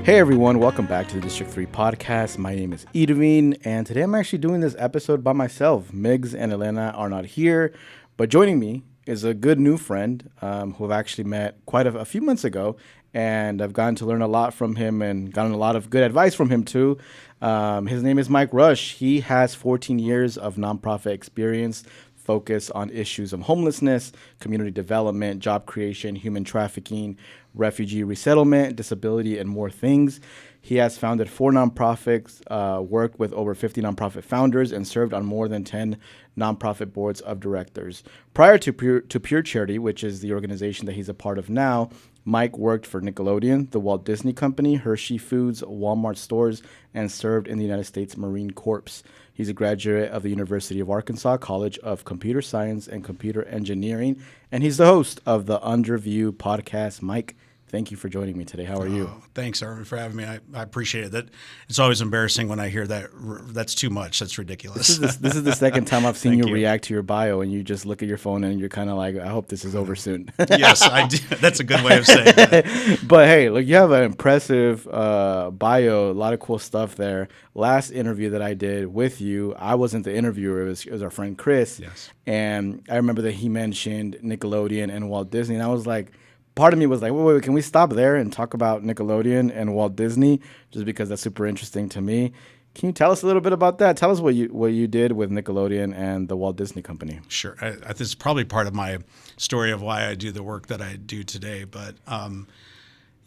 Hey everyone, welcome back to the District 3 podcast. My name is Irvin, and today I'm actually doing this episode by myself. Migs and Elena are not here, but joining me is a good new friend who I've actually met quite a few months ago, and I've gotten to learn a lot from him and gotten a lot of good advice from him too. His name is Mike Rusch. He has 14 years of nonprofit experience focused on issues of homelessness, community development, job creation, human trafficking, refugee resettlement, disability, and more things. He has founded 4 nonprofits, worked with over 50 nonprofit founders, and served on more than 10 nonprofit boards of directors. Prior to Pure Charity, which is the organization that he's a part of now, Mike worked for Nickelodeon, the Walt Disney Company, Hershey Foods, Walmart stores, and served in the United States Marine Corps. He's a graduate of the University of Arkansas College of Computer Science and Computer Engineering, and he's the host of the Underview podcast. Mike, thank you for joining me today. How are you? Thanks, Irvin, for having me. I appreciate it. That it's always embarrassing when I hear that. That's too much. That's ridiculous. This is the second time I've seen you react to your bio, and you just look at your phone and you're kind of like, I hope this is over soon. Yes, I do. That's a good way of saying that. But hey, look, you have an impressive bio, a lot of cool stuff there. Last interview that I did with you, I wasn't the interviewer. It was our friend Chris. Yes. And I remember that he mentioned Nickelodeon and Walt Disney, and I was like, part of me was like, wait, can we stop there and talk about Nickelodeon and Walt Disney, just because that's super interesting to me. Can you tell us a little bit about that? Tell us what you did with Nickelodeon and the Walt Disney Company. Sure. This is probably part of my story of why I do the work that I do today. But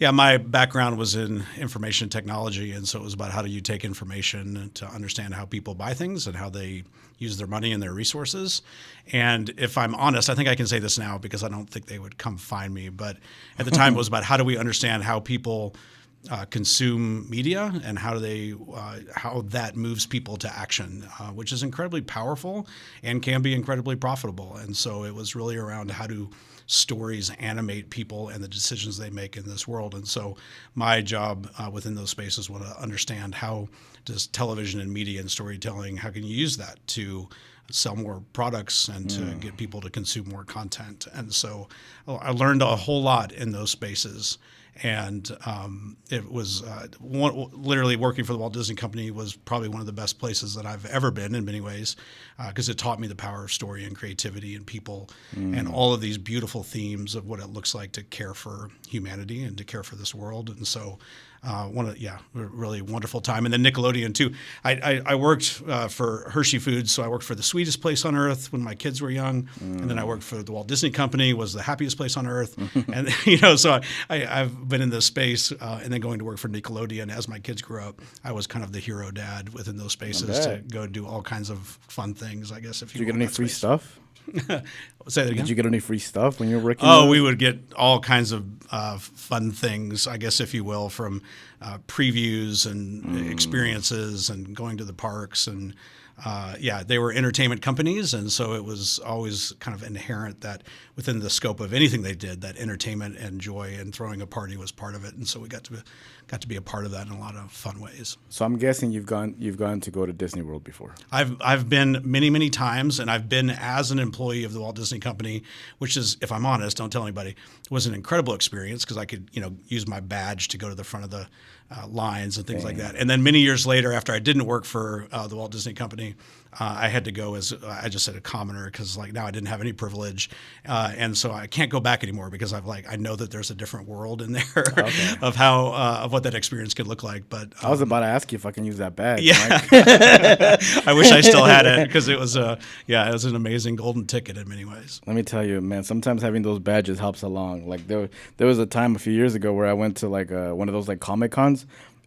my background was in information technology, and so it was about how do you take information to understand how people buy things and how they use their money and their resources. And if I'm honest, I think I can say this now because I don't think they would come find me. But at the time, it was about how do we understand how people consume media and how that moves people to action, which is incredibly powerful and can be incredibly profitable. And so it was really around how do stories animate people and the decisions they make in this world. And so my job within those spaces was to understand how does television and media and storytelling, how can you use that to sell more products and to get people to consume more content. And so I learned a whole lot in those spaces. And it was literally working for the Walt Disney Company was probably one of the best places that I've ever been in many ways, because it taught me the power of story and creativity and people and all of these beautiful themes of what it looks like to care for humanity and to care for this world. And so really wonderful time. And then Nickelodeon too. I worked for Hershey Foods, so I worked for the sweetest place on earth when my kids were young, and then I worked for the Walt Disney Company, was the happiest place on earth, and so I've been in this space, and then going to work for Nickelodeon as my kids grew up. I was kind of the hero dad within those spaces to go do all kinds of fun things. I guess if you did you get any free stuff? Say that again. Did you get any free stuff when you were working? Oh, we would get all kinds of fun things, I guess, if you will, from previews and experiences and going to the parks. And they were entertainment companies. And so it was always kind of inherent that within the scope of anything they did, that entertainment and joy and throwing a party was part of it. And so we got to be a part of that in a lot of fun ways. So I'm guessing you've gone to go to Disney World before. I've been many times, and I've been as an employee of the Walt Disney Company, which is, if I'm honest, don't tell anybody, was an incredible experience because I could use my badge to go to the front of the lines and things like that. And then many years later, after I didn't work for the Walt Disney Company, I had to go as I just said a commoner because now I didn't have any privilege, and so I can't go back anymore because I know that there's a different world in there of how of what that experience could look like. But I was about to ask you if I can use that badge. Yeah, I wish I still had it because it was it was an amazing golden ticket in many ways. Let me tell you, man, sometimes having those badges helps along. Like there was a time a few years ago where I went to one of those Comic Cons.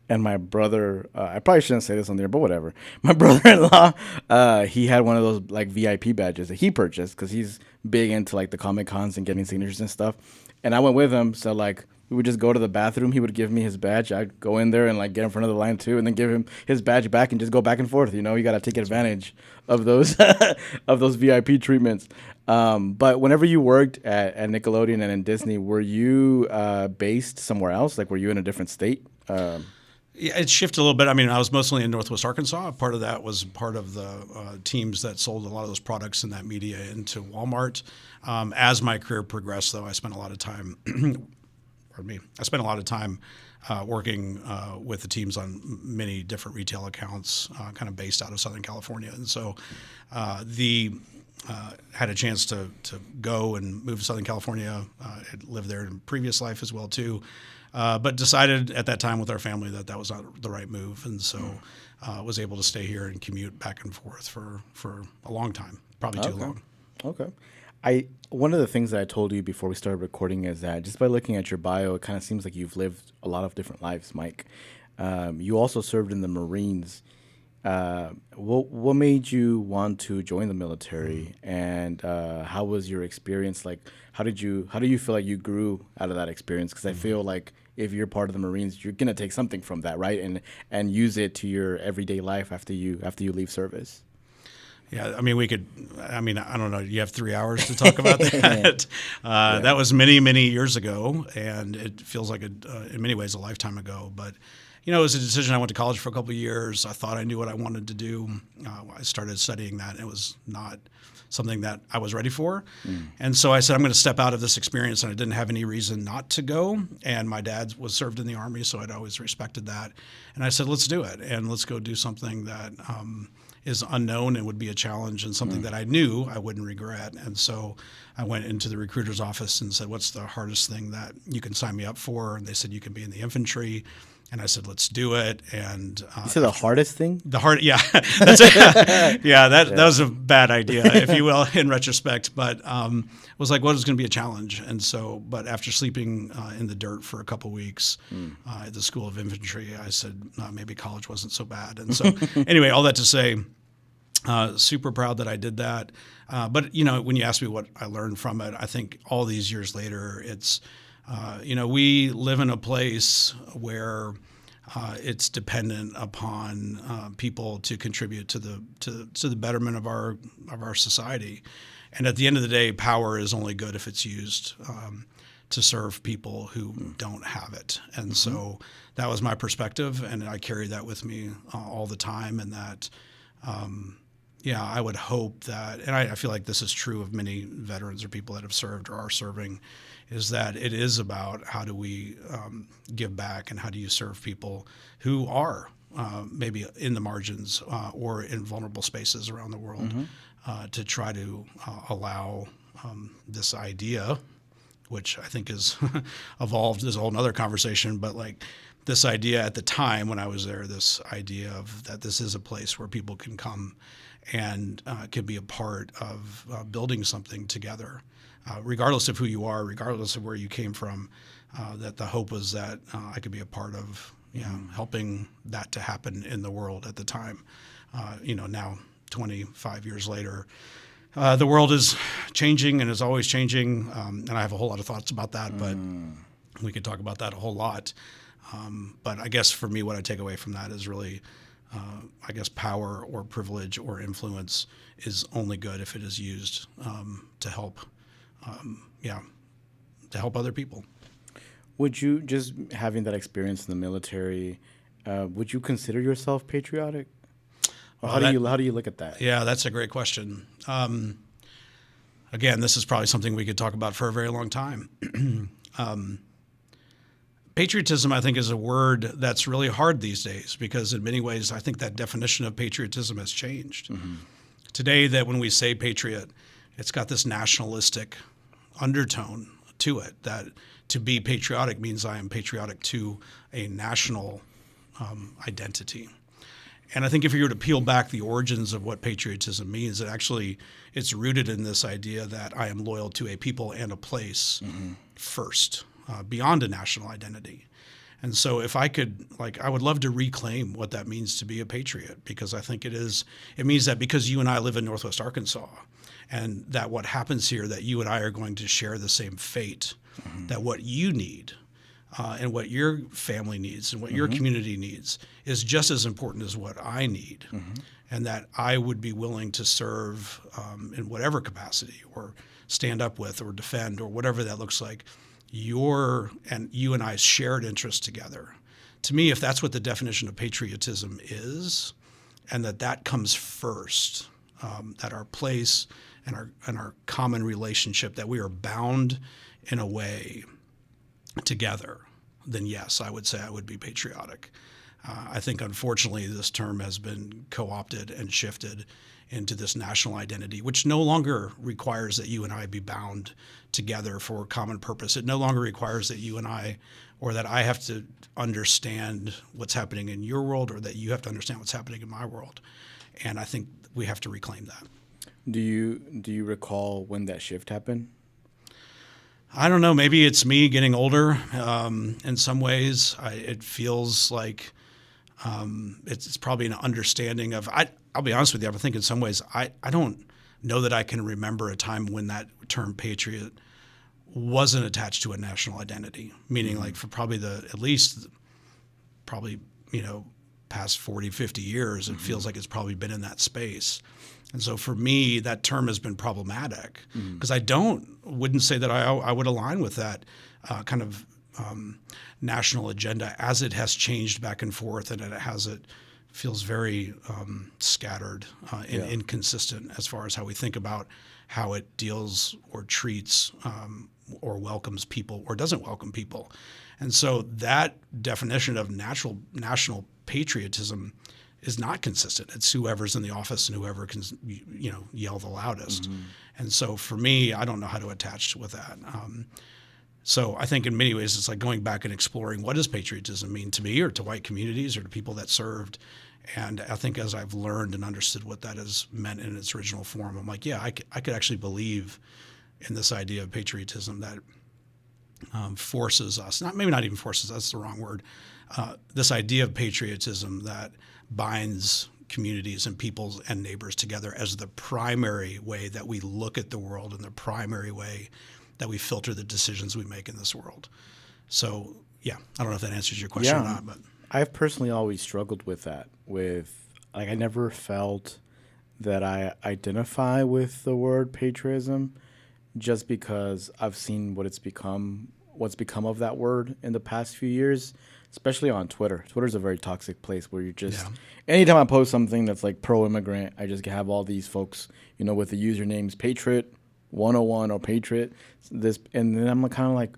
And my brother, I probably shouldn't say this on there, but whatever. My brother-in-law, he had one of those VIP badges that he purchased because he's big into the Comic Cons and getting signatures and stuff. And I went with him, so we would just go to the bathroom. He would give me his badge. I'd go in there and get in front of the line too, and then give him his badge back and just go back and forth. You got to take advantage of those of those VIP treatments. But whenever you worked at Nickelodeon and in Disney, were you based somewhere else? Were you in a different state? Yeah, it shifted a little bit. I mean, I was mostly in Northwest Arkansas. Part of that was part of the teams that sold a lot of those products and that media into Walmart. As my career progressed, though, I spent a lot of time I spent a lot of time working with the teams on many different retail accounts, kind of based out of Southern California. And so had a chance to go and move to Southern California. Had lived there in a previous life as well too, but decided at that time with our family that was not the right move, and so was able to stay here and commute back and forth for a long time, probably too long. Okay. One of the things that I told you before we started recording is that just by looking at your bio, it kind of seems like you've lived a lot of different lives, Mike. You also served in the Marines. What made you want to join the military, and how was your experience? Like, how do you feel like you grew out of that experience? Because I feel like if you're part of the Marines, you're gonna take something from that, right, and use it to your everyday life after you leave service. Yeah, I mean, I don't know. You have 3 hours to talk about that. That was many, many years ago, and it feels like, in many ways, a lifetime ago. But, it was a decision. I went to college for a couple of years. I thought I knew what I wanted to do. I started studying that, and it was not something that I was ready for. And so I said, I'm going to step out of this experience, and I didn't have any reason not to go. And my dad was served in the Army, so I'd always respected that. And I said, let's do it, and let's go do something that is unknown and would be a challenge, and something that I knew I wouldn't regret. And so I went into the recruiter's office and said, what's the hardest thing that you can sign me up for? And they said, you can be in the infantry. And I said, let's do it. And you said the hardest thing? Yeah, that's it. That was a bad idea, if you will, in retrospect. But was like, well, it's going to be a challenge. And so, but after sleeping in the dirt for a couple of weeks at the School of Infantry, I said, maybe college wasn't so bad. And so, anyway, all that to say, super proud that I did that. But when you ask me what I learned from it, I think all these years later, it's we live in a place where it's dependent upon people to contribute to the betterment of our society. And at the end of the day, power is only good if it's used to serve people who don't have it. And so that was my perspective, and I carry that with me all the time. And that, I would hope that, and I feel like this is true of many veterans or people that have served or are serving, is that it is about how do we give back, and how do you serve people who are maybe in the margins or in vulnerable spaces around the world, to try to allow this idea, which I think is evolved, is a whole other conversation, but like this idea at the time when I was there, this idea of that this is a place where people can come and can be a part of building something together. Regardless of who you are, regardless of where you came from, that the hope was that I could be a part of helping that to happen in the world at the time. Now 25 years later, the world is changing and is always changing, and I have a whole lot of thoughts about that, but we could talk about that a whole lot. But I guess for me, what I take away from that is really, power or privilege or influence is only good if it is used to help. To help other people. Would you, just having that experience in the military, would you consider yourself patriotic? Or how do you look at that? Yeah, that's a great question. Again, this is probably something we could talk about for a very long time. Patriotism, I think, is a word that's really hard these days, because in many ways, I think that definition of patriotism has changed. Today, that when we say patriot, it's got this nationalistic undertone to it, that to be patriotic means I am patriotic to a national identity. And I think if you were to peel back the origins of what patriotism means, it's rooted in this idea that I am loyal to a people and a place first, beyond a national identity. And so if I could, I would love to reclaim what that means to be a patriot, because I think it means that because you and I live in Northwest Arkansas, and that what happens here, that you and I are going to share the same fate, that what you need and what your family needs and what your community needs is just as important as what I need, and that I would be willing to serve in whatever capacity, or stand up with, or defend, or whatever that looks like, you and I's shared interest together. To me, if that's what the definition of patriotism is, and that comes first, that our place and our common relationship, that we are bound in a way together, then yes, I would say I would be patriotic. I think, unfortunately, this term has been co-opted and shifted into this national identity, which no longer requires that you and I be bound together for a common purpose. It no longer requires that you and I, or that I have to understand what's happening in your world, or that you have to understand what's happening in my world. And I think we have to reclaim that. Do you recall when that shift happened? I don't know. Maybe it's me getting older. In some ways, it feels like it's probably an understanding of. I'll be honest with you. I think in some ways, I don't know that I can remember a time when that term patriot wasn't attached to a national identity. Meaning, like for probably past 40, 50 years, it feels like it's probably been in that space. And so for me, that term has been problematic because I wouldn't say that I would align with that kind of national agenda as it has changed back and forth, and it feels very scattered and inconsistent as far as how we think about how it deals or treats or welcomes people or doesn't welcome people. And so that definition of national patriotism is not consistent. It's whoever's in the office and whoever can, yell the loudest. And so for me, I don't know how to attach with that. So I think in many ways, it's like going back and exploring what does patriotism mean to me or to white communities or to people that served. And I think as I've learned and understood what that has meant in its original form, I'm like, I could actually believe in this idea of patriotism that forces us, maybe not even forces, that's the wrong word, this idea of patriotism that binds communities and peoples and neighbors together as the primary way that we look at the world and the primary way that we filter the decisions we make in this world. So, I don't know if that answers your question or not. But I've personally always struggled with that. I never felt that I identify with the word patriotism just because I've seen what's become of that word in the past few years, especially on Twitter. Twitter's a very toxic place where you just anytime I post something that's like pro-immigrant, I just have all these folks, with the usernames Patriot 101 or Patriot this, and then I'm kind of like,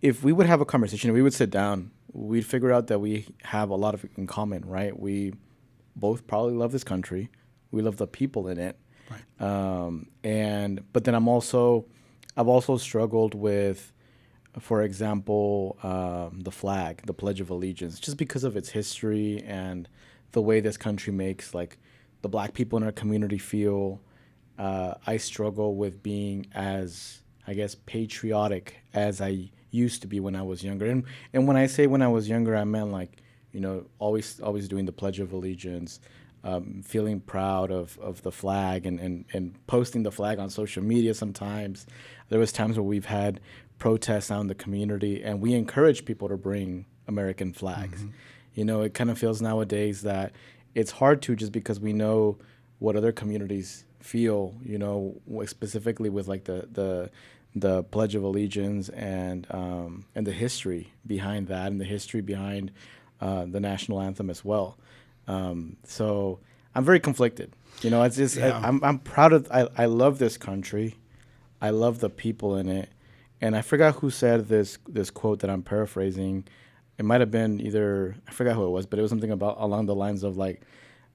if we would have a conversation, if we would sit down, we'd figure out that we have a lot of in common, right? We both probably love this country. We love the people in it. Right. But then I've also struggled with, for example, the flag, the Pledge of Allegiance, just because of its history and the way this country makes like the black people in our community feel. I struggle with being as, I guess, patriotic as I used to be when I was younger. And when I say when I was younger, I meant like, always doing the Pledge of Allegiance, feeling proud of the flag and posting the flag on social media sometimes. There was times where we've had protests out in the community and we encourage people to bring American flags. It kind of feels nowadays that it's hard to, just because we know what other communities feel, specifically with like the Pledge of Allegiance and the history behind that and the history behind the national anthem as well. So I'm very conflicted. It's just I'm proud of. I love this country. I love the people in it. And I forgot who said this quote that I'm paraphrasing. It might have been I forgot who it was, but it was something along the lines of like,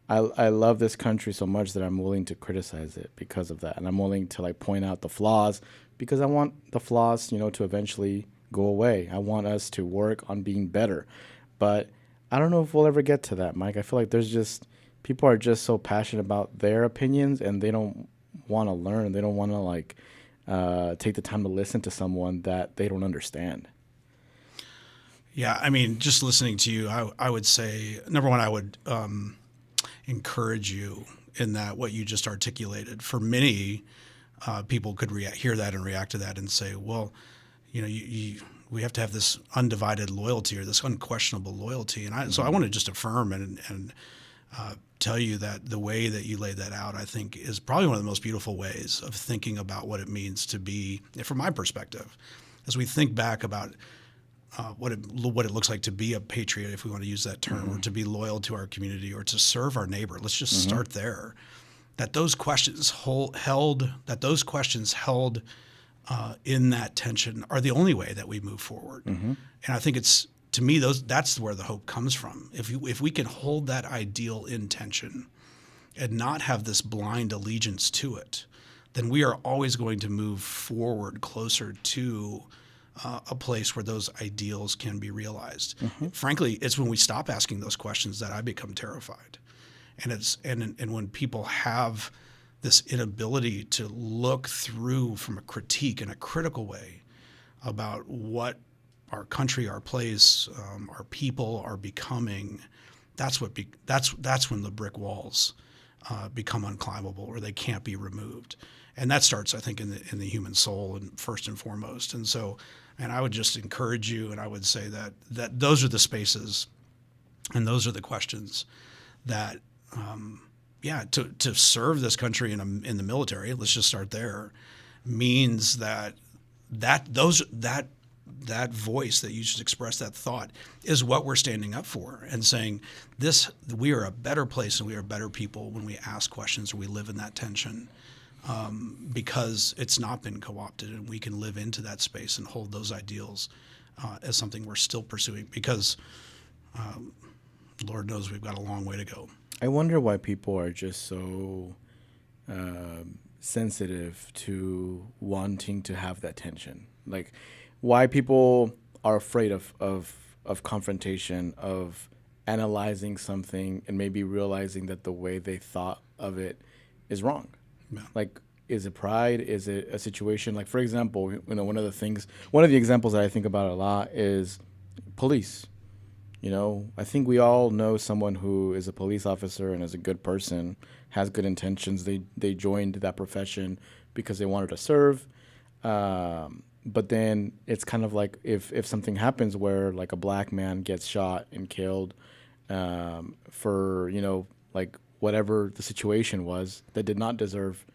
I love this country so much that I'm willing to criticize it because of that. And I'm willing to like point out the flaws because I want the flaws, to eventually go away. I want us to work on being better. But I don't know if we'll ever get to that, Mike. I feel like people are just so passionate about their opinions and they don't want to learn. They don't want to like take the time to listen to someone that they don't understand. Yeah, I mean, just listening to you, I would say, number one, I would encourage you in that what you just articulated. For many people could hear that and react to that and say, well, we have to have this undivided loyalty or this unquestionable loyalty. And so I want to just affirm and tell you that the way that you laid that out, I think, is probably one of the most beautiful ways of thinking about what it means to be, from my perspective, as we think back about what it looks like to be a patriot, if we want to use that term, or to be loyal to our community or to serve our neighbor. Let's just start there. That those questions held in that tension are the only way that we move forward. And I think it's, to me, that's where the hope comes from. If we can hold that ideal in tension and not have this blind allegiance to it, then we are always going to move forward closer to a place where those ideals can be realized. Frankly, it's when we stop asking those questions that I become terrified. And when people have this inability to look through from a critique in a critical way about what our country, our place, our people are becoming, that's when the brick walls become unclimbable, or they can't be removed. And that starts, I think, in the human soul, and first and foremost. And so, and I would just encourage you, and I would say that those are the spaces, and those are the questions that, to serve this country in the military. Let's just start there. Means that voice that you just expressed, that thought, is what we're standing up for, and saying we are a better place and we are better people when we ask questions or we live in that tension, because it's not been co-opted, and we can live into that space and hold those ideals as something we're still pursuing, because Lord knows we've got a long way to go. I wonder why people are just so sensitive to wanting to have that tension. Like, why people are afraid of confrontation, of analyzing something and maybe realizing that the way they thought of it is wrong. Yeah. Like, is it pride? Is it a situation? Like, for example, one of the examples that I think about a lot is police. I think we all know someone who is a police officer and is a good person, has good intentions. They joined that profession because they wanted to serve. But then it's kind of like if something happens where, like, a black man gets shot and killed for, like, whatever the situation was, that did not deserve,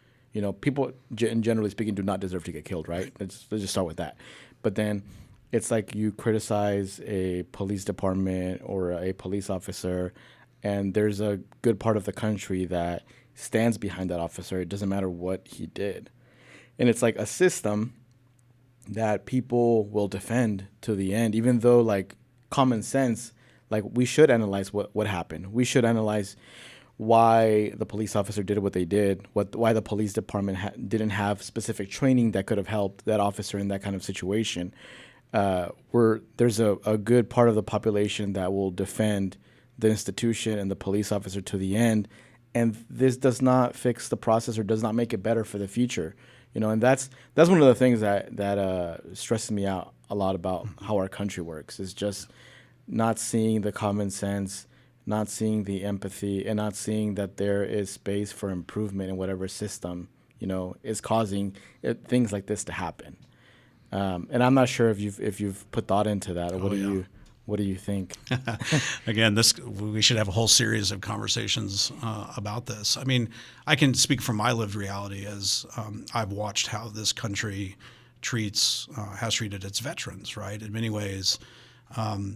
people generally speaking do not deserve to get killed, right? Let's just start with that. But then it's like you criticize a police department or a police officer, and there's a good part of the country that stands behind that officer. It doesn't matter what he did. And it's like a system that people will defend to the end, even though, like, common sense, like, we should analyze what happened. We should analyze why the police officer did what they did, why the police department didn't have specific training that could have helped that officer in that kind of situation. There's a good part of the population that will defend the institution and the police officer to the end, and this does not fix the process or does not make it better for the future. And that's one of the things that stresses me out a lot about how our country works, is just not seeing the common sense, not seeing the empathy, and not seeing that there is space for improvement in whatever system, is causing things like this to happen. And I'm not sure if you've put thought into that, or what do you think? Again, we should have a whole series of conversations about this. I mean, I can speak from my lived reality as I've watched how this country has treated its veterans, right? In many ways,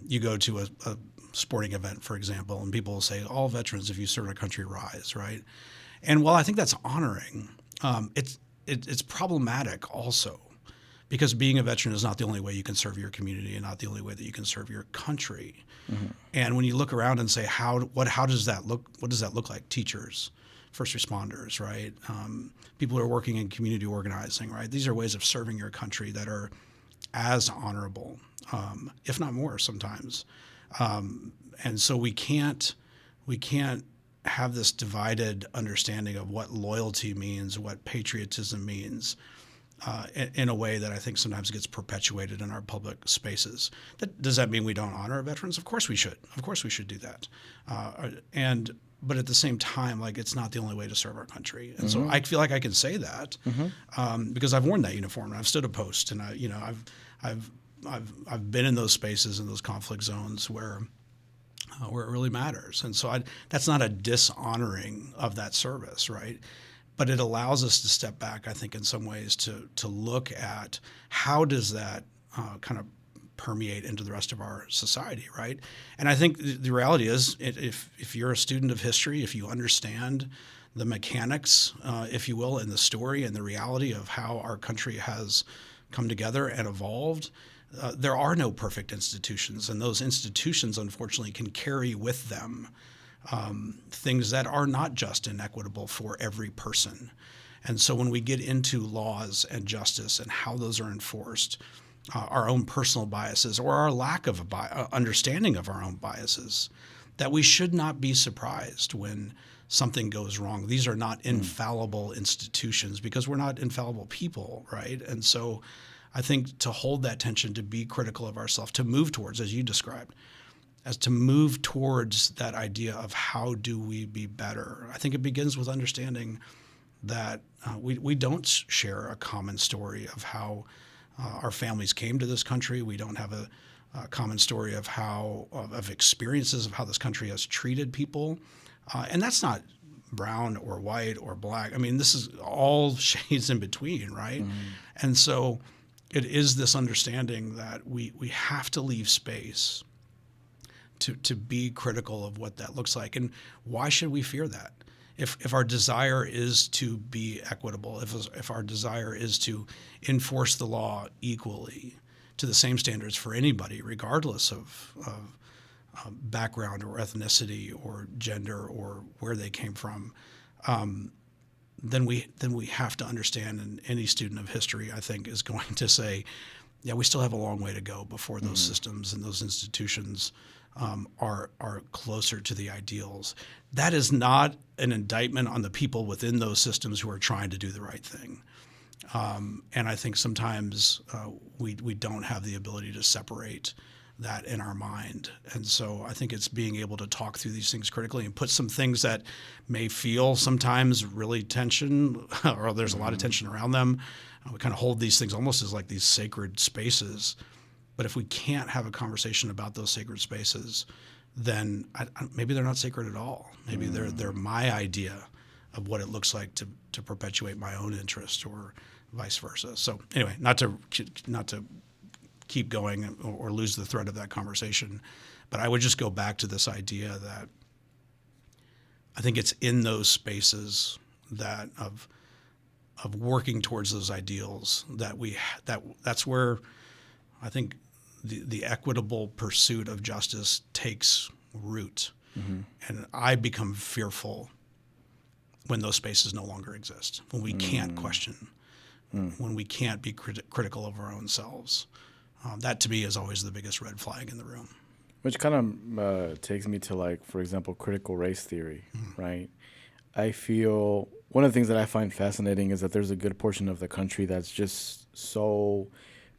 you go to a sporting event, for example, and people will say, all veterans, if you serve a country, rise, right? And while I think that's honoring, it's problematic also. Because being a veteran is not the only way you can serve your community, and not the only way that you can serve your country. Mm-hmm. And when you look around and say, how does that look? What does that look like? Teachers, first responders, right? People who are working in community organizing, right? These are ways of serving your country that are as honorable, if not more sometimes. And so we can't have this divided understanding of what loyalty means, what patriotism means. In a way that I think sometimes gets perpetuated in our public spaces. Does that mean we don't honor our veterans? Of course we should. Of course we should do that. But at the same time, like, it's not the only way to serve our country. And so I feel like I can say that because I've worn that uniform and I've stood a post, and I've been in those spaces, in those conflict zones where it really matters. And so that's not a dishonoring of that service, right? But it allows us to step back, I think, in some ways to look at how does that kind of permeate into the rest of our society, right? And I think the reality is, if you're a student of history, if you understand the mechanics, if you will, and the story and the reality of how our country has come together and evolved. There are no perfect institutions, and those institutions, unfortunately, can carry with them things that are not just and equitable for every person. And so when we get into laws and justice and how those are enforced, our own personal biases or our lack of understanding of our own biases, that we should not be surprised when something goes wrong. These are not infallible institutions because we're not infallible people, right? And so I think to hold that tension, to be critical of ourselves, to move towards, as you described, as to move towards that idea of how do we be better. I think it begins with understanding that we don't share a common story of how our families came to this country. We don't have a common story of how of experiences of how this country has treated people, and that's not brown or white or black. I mean, this is all shades in between, right? And so it is this understanding that we have to leave space to be critical of what that looks like. And why should we fear that? If our desire is to be equitable, if our desire is to enforce the law equally to the same standards for anybody, regardless of background or ethnicity or gender or where they came from, then we have to understand, and any student of history, I think, is going to say, yeah, we still have a long way to go before those systems and those institutions are closer to the ideals. That is not an indictment on the people within those systems who are trying to do the right thing. And I think sometimes we don't have the ability to separate that in our mind. And so I think it's being able to talk through these things critically and put some things that may feel sometimes really tension or there's a lot of tension around them. We kind of hold these things almost as like these sacred spaces. But if we can't have a conversation about those sacred spaces, then maybe they're not sacred at all. Maybe they're my idea of what it looks like to perpetuate my own interest or vice versa. So anyway, not to keep going or lose the thread of that conversation, but I would just go back to this idea that I think it's in those spaces that of working towards those ideals that's where I think the equitable pursuit of justice takes root. And I become fearful when those spaces no longer exist, when we can't question, when we can't be critical of our own selves. That to me is always the biggest red flag in the room. Which kind of takes me to, like, for example, critical race theory, right? I feel one of the things that I find fascinating is that there's a good portion of the country that's just so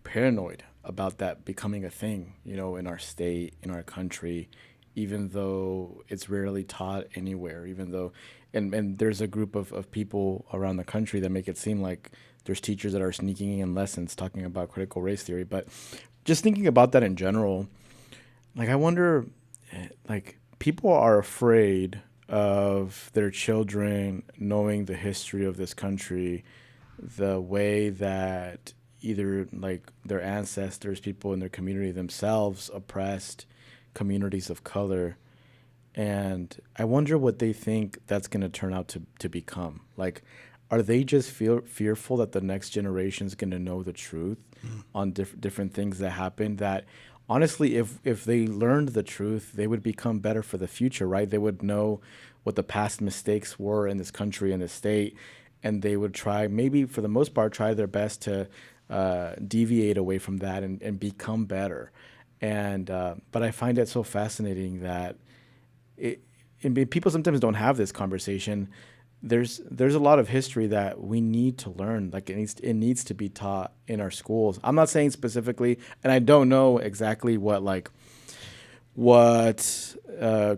paranoid about that becoming a thing, you know, in our state, in our country, even though it's rarely taught anywhere, even though, and there's a group of people around the country that make it seem like there's teachers that are sneaking in lessons talking about critical race theory. But just thinking about that in general, like, I wonder, like, people are afraid of their children knowing the history of this country, the way that either, like, their ancestors, people in their community themselves oppressed communities of color. And I wonder what they think that's going to turn out to become. Like, are they just fearful that the next generation is going to know the truth on different things that happened, that honestly, if they learned the truth, they would become better for the future, right? They would know what the past mistakes were in this country and this state, and they would try, maybe for the most part, try their best to deviate away from that and become better. And but I find it so fascinating that people sometimes don't have this conversation. There's a lot of history that we need to learn. Like, it needs to be taught in our schools. I'm not saying specifically, and I don't know exactly what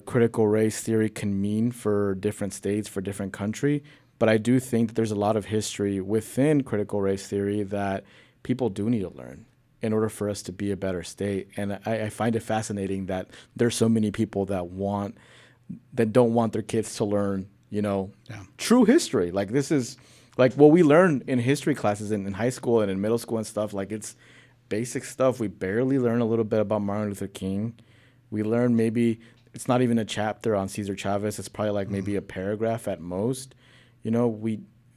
critical race theory can mean for different states, for different country, but I do think that there's a lot of history within critical race theory that people do need to learn in order for us to be a better state. And I find it fascinating that there's so many people that don't want their kids to learn, you know, true history. Like, this is like what we learn in history classes in high school and in middle school and stuff. Like, it's basic stuff. We barely learn a little bit about Martin Luther King. We learn maybe it's not even a chapter on Cesar Chavez. It's probably like maybe a paragraph at most, you know,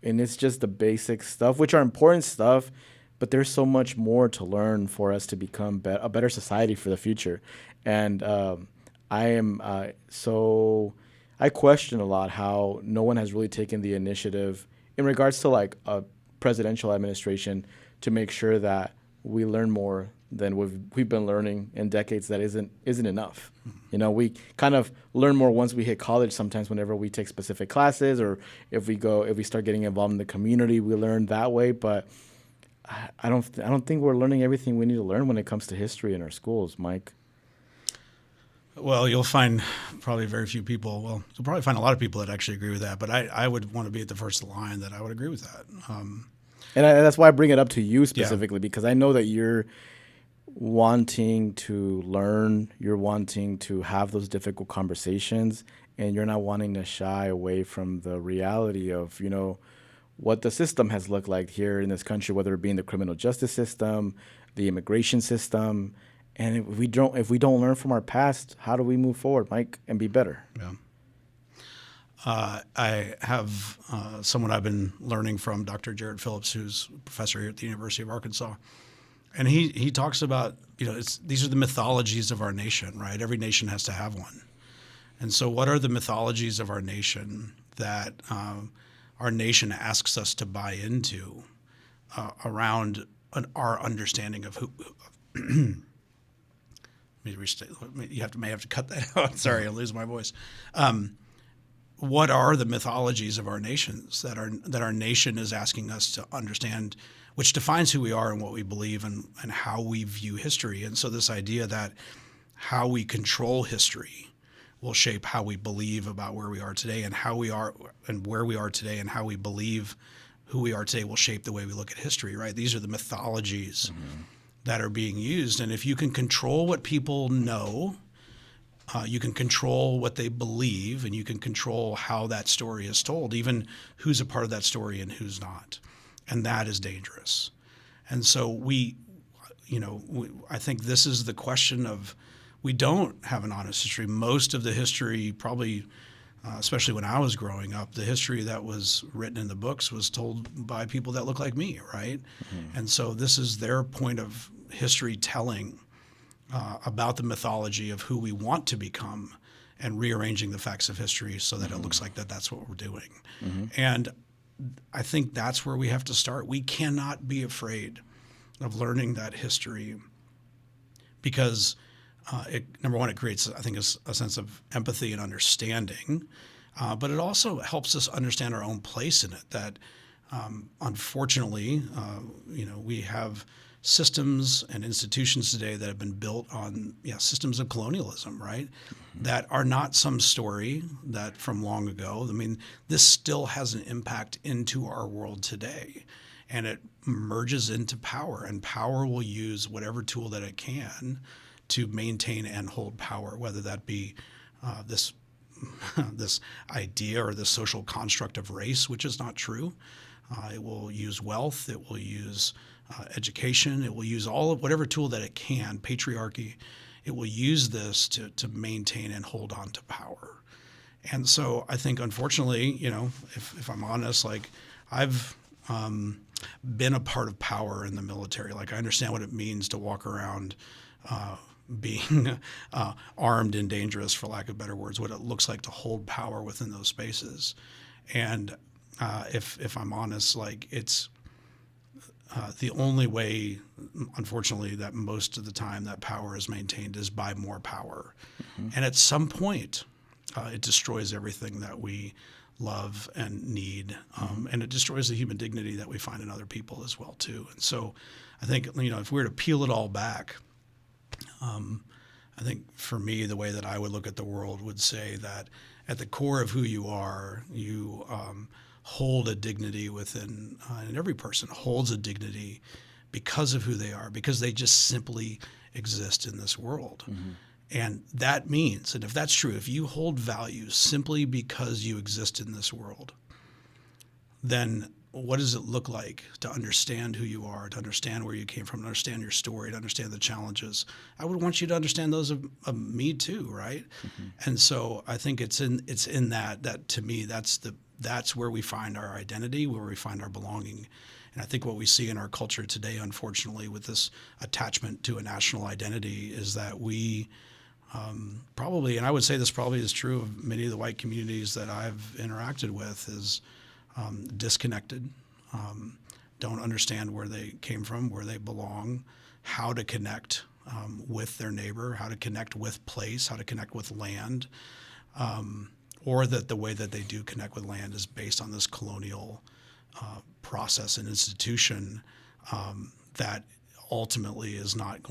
and it's just the basic stuff, which are important stuff, but there's so much more to learn for us to become a better society for the future. And I am so I question a lot how no one has really taken the initiative in regards to like a presidential administration to make sure that we learn more than we've been learning in decades. That isn't enough. You know, we kind of learn more once we hit college. Sometimes whenever we take specific classes, or if we start getting involved in the community, we learn that way. But I don't think we're learning everything we need to learn when it comes to history in our schools, Mike. Well, you'll find probably very few people. Well, you'll probably find a lot of people that actually agree with that. But I would want to be at the first line that I would agree with that. And that's why I bring it up to you specifically, because I know that you're wanting to learn, you're wanting to have those difficult conversations, and you're not wanting to shy away from the reality of, you know, what the system has looked like here in this country, whether it be in the criminal justice system, the immigration system. And if we don't learn from our past, how do we move forward, Mike, and be better? Yeah. I have someone I've been learning from, Dr. Jared Phillips, who's a professor here at the University of Arkansas. And he talks about, you know, these are the mythologies of our nation, right? Every nation has to have one. And so what are the mythologies of our nation that our nation asks us to buy into around our understanding of who you may have to cut that out. Sorry, I'll lose my voice. What are the mythologies of our nations that our nation is asking us to understand, which defines who we are and what we believe and how we view history? And so this idea that how we control history will shape how we believe about where we are today, and how we are and where we are today, and how we believe who we are today will shape the way we look at history, right? These are the mythologies that are being used. And if you can control what people know, you can control what they believe, and you can control how that story is told, even who's a part of that story and who's not. And that is dangerous. And so I think this is the question of, we don't have an honest history. Most of the history, probably, especially when I was growing up, the history that was written in the books was told by people that look like me, right? Mm-hmm. And so this is their point of history telling about the mythology of who we want to become, and rearranging the facts of history so that it looks like that's what we're doing. Mm-hmm. And I think that's where we have to start. We cannot be afraid of learning that history, because number one, it creates, I think, a sense of empathy and understanding, but it also helps us understand our own place in it. That unfortunately, we have systems and institutions today that have been built on systems of colonialism, right? Mm-hmm. That are not some story that from long ago. I mean, this still has an impact into our world today, and it merges into power, and power will use whatever tool that it can to maintain and hold power, whether that be this idea or this social construct of race, which is not true. It will use wealth. It will use education. It will use all of whatever tool that it can, patriarchy. It will use this to maintain and hold on to power. And so I think, unfortunately, if I'm honest, like, I've been a part of power in the military. Like, I understand what it means to walk around being armed and dangerous, for lack of better words, what it looks like to hold power within those spaces. And if I'm honest, like, it's the only way, unfortunately, that most of the time that power is maintained is by more power. Mm-hmm. And at some point, it destroys everything that we love and need, and it destroys the human dignity that we find in other people as well, too. And so I think, if we were to peel it all back, I think for me, the way that I would look at the world would say that at the core of who you are, you hold a dignity within, and every person holds a dignity because of who they are, because they just simply exist in this world. Mm-hmm. And that means, and if that's true, if you hold values simply because you exist in this world, then what does it look like to understand who you are, to understand where you came from, to understand your story, to understand the challenges? I would want you to understand those of me too, right? Mm-hmm. And so I think it's in that to me, that's where we find our identity, where we find our belonging. And I think what we see in our culture today, unfortunately, with this attachment to a national identity is that we probably, and I would say this probably is true of many of the white communities that I've interacted with, is disconnected, don't understand where they came from, where they belong, how to connect with their neighbor, how to connect with place, how to connect with land, or that the way that they do connect with land is based on this colonial process and institution that ultimately is not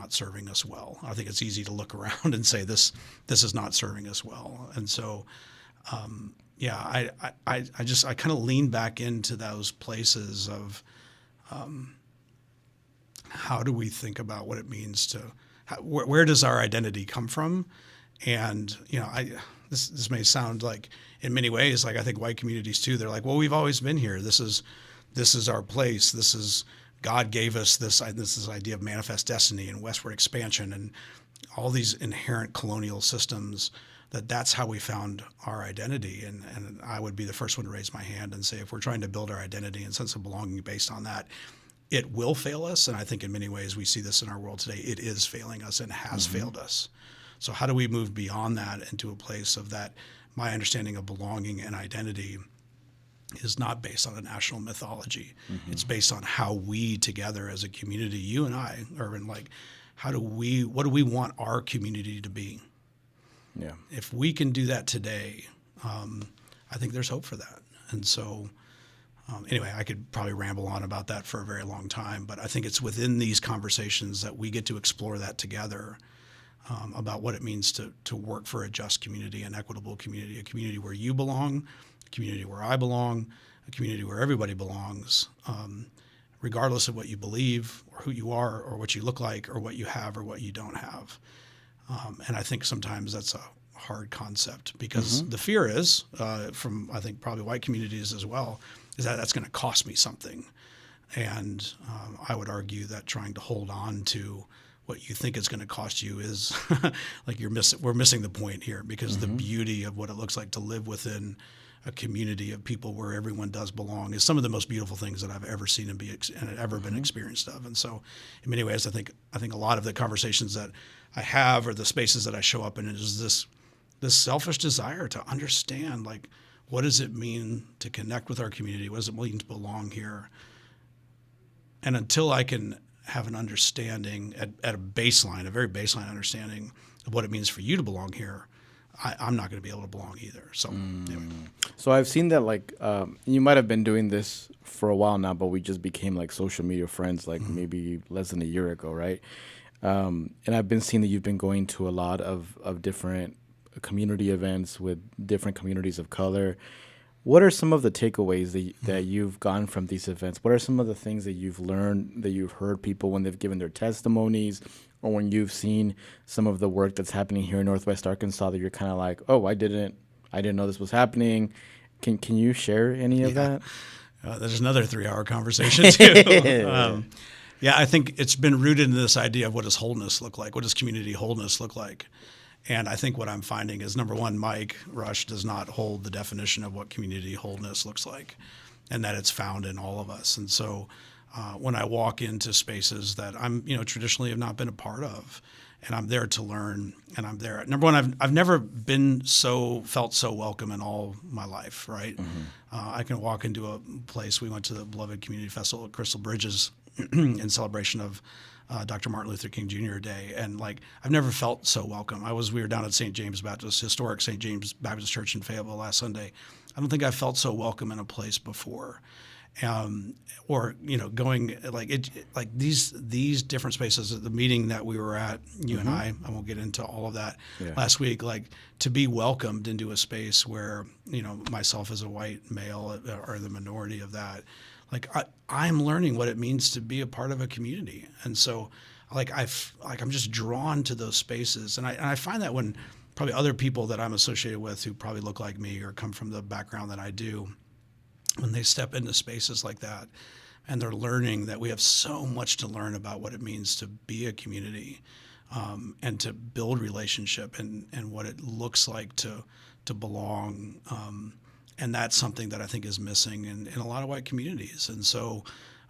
serving us well. I think it's easy to look around and say this is not serving us well, and so. I kind of lean back into those places of how do we think about what it means to where does our identity come from, and this may sound like in many ways like I think white communities too. They're like, well, we've always been here. This is our place. This is God gave us this idea of manifest destiny and westward expansion and all these inherent colonial systems. That's how we found our identity. And I would be the first one to raise my hand and say, if we're trying to build our identity and sense of belonging based on that, it will fail us. And I think in many ways we see this in our world today. It is failing us and has failed us. So how do we move beyond that into a place of that my understanding of belonging and identity is not based on a national mythology. It's based on how we together as a community, you and I, Irvin, like what do we want our community to be? Yeah. If we can do that today, I think there's hope for that. And so, anyway, I could probably ramble on about that for a very long time, but I think it's within these conversations that we get to explore that together about what it means to work for a just community, an equitable community, a community where you belong, a community where I belong, a community where everybody belongs, regardless of what you believe or who you are or what you look like or what you have or what you don't have. And I think sometimes that's a hard concept because the fear is, from I think probably white communities as well, is that that's going to cost me something. And I would argue that trying to hold on to what you think it's going to cost you is like we're missing the point here, because the beauty of what it looks like to live within a community of people where everyone does belong is some of the most beautiful things that I've ever seen and ever been experienced of. And so in many ways, I think a lot of the conversations that I have or the spaces that I show up in is this selfish desire to understand, like, what does it mean to connect with our community? What does it mean to belong here? And until I can have an understanding at a very baseline understanding of what it means for you to belong here, I'm not going to be able to belong either. So, anyway. So I've seen that, like, you might have been doing this for a while now, but we just became like social media friends, like maybe less than a year ago, right? And I've been seeing that you've been going to a lot of different community events with different communities of color. What are some of the takeaways that you've gotten from these events? What are some of the things that you've learned, that you've heard people when they've given their testimonies, or when you've seen some of the work that's happening here in Northwest Arkansas that you're kind of like, oh, I didn't know this was happening? Can you share any of that? There's another 3-hour conversation too. I think it's been rooted in this idea of what does wholeness look like? What does community wholeness look like? And I think what I'm finding is, number one, Mike Rusch does not hold the definition of what community wholeness looks like, and that it's found in all of us. And so when I walk into spaces that I'm, traditionally have not been a part of, and I'm there to learn, and I'm there. Number one, I've never felt so welcome in all my life, right? I can walk into a place. We went to the Beloved Community Festival at Crystal Bridges in celebration of Dr. Martin Luther King Jr. Day, and like I've never felt so welcome. We were down at historic St. James Baptist Church in Fayetteville last Sunday. I don't think I felt so welcome in a place before, or going like these different spaces. At the meeting that we were at, you and I won't get into all of that last week. Like to be welcomed into a space where myself as a white male are the minority of that. Like I'm learning what it means to be a part of a community, and so I'm just drawn to those spaces, and I find that when probably other people that I'm associated with who probably look like me or come from the background that I do, when they step into spaces like that, and they're learning that we have so much to learn about what it means to be a community, and to build relationship and what it looks like to belong. And that's something that I think is missing in a lot of white communities. And so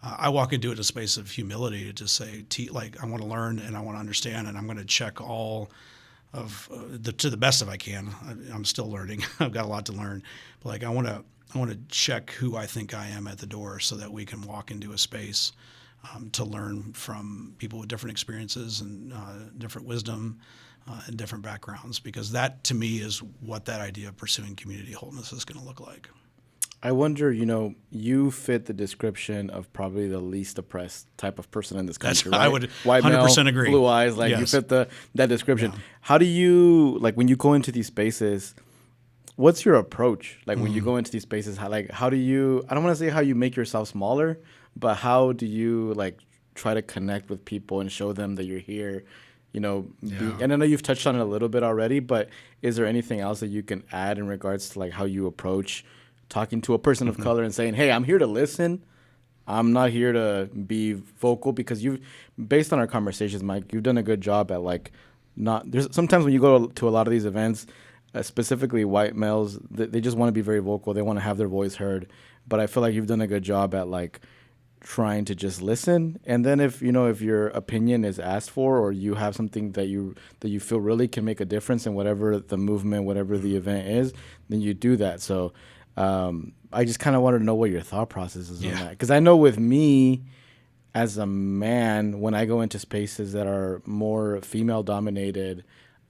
I walk into it in a space of humility to say, like, I want to learn and I want to understand, and I'm going to check all of to the best of I can. I'm still learning. I've got a lot to learn. But like, I want to check who I think I am at the door so that we can walk into a space to learn from people with different experiences and different wisdom and different backgrounds, because that to me is what that idea of pursuing community wholeness is going to look like. I wonder, you fit the description of probably the least oppressed type of person in this country, right? I would White 100% male, agree. blue eyes, like Yes. you fit that description. Yeah. How do you, like, when you go into these spaces, what's your approach? Like when you go into these spaces, how do you, I don't want to say how you make yourself smaller, but how do you like try to connect with people and show them that you're here? And I know you've touched on it a little bit already, but is there anything else that you can add in regards to like how you approach talking to a person of color and saying, hey, I'm here to listen. I'm not here to be vocal, because based on our conversations, Mike, you've done a good job at like there's sometimes when you go to a lot of these events, specifically white males, they just want to be very vocal. They want to have their voice heard. But I feel like you've done a good job at like trying to just listen. And then if your opinion is asked for, or you have something that you feel really can make a difference in whatever the movement, whatever the event is, then you do that. So I just kind of wanted to know what your thought process is on that. Because I know with me as a man, when I go into spaces that are more female dominated,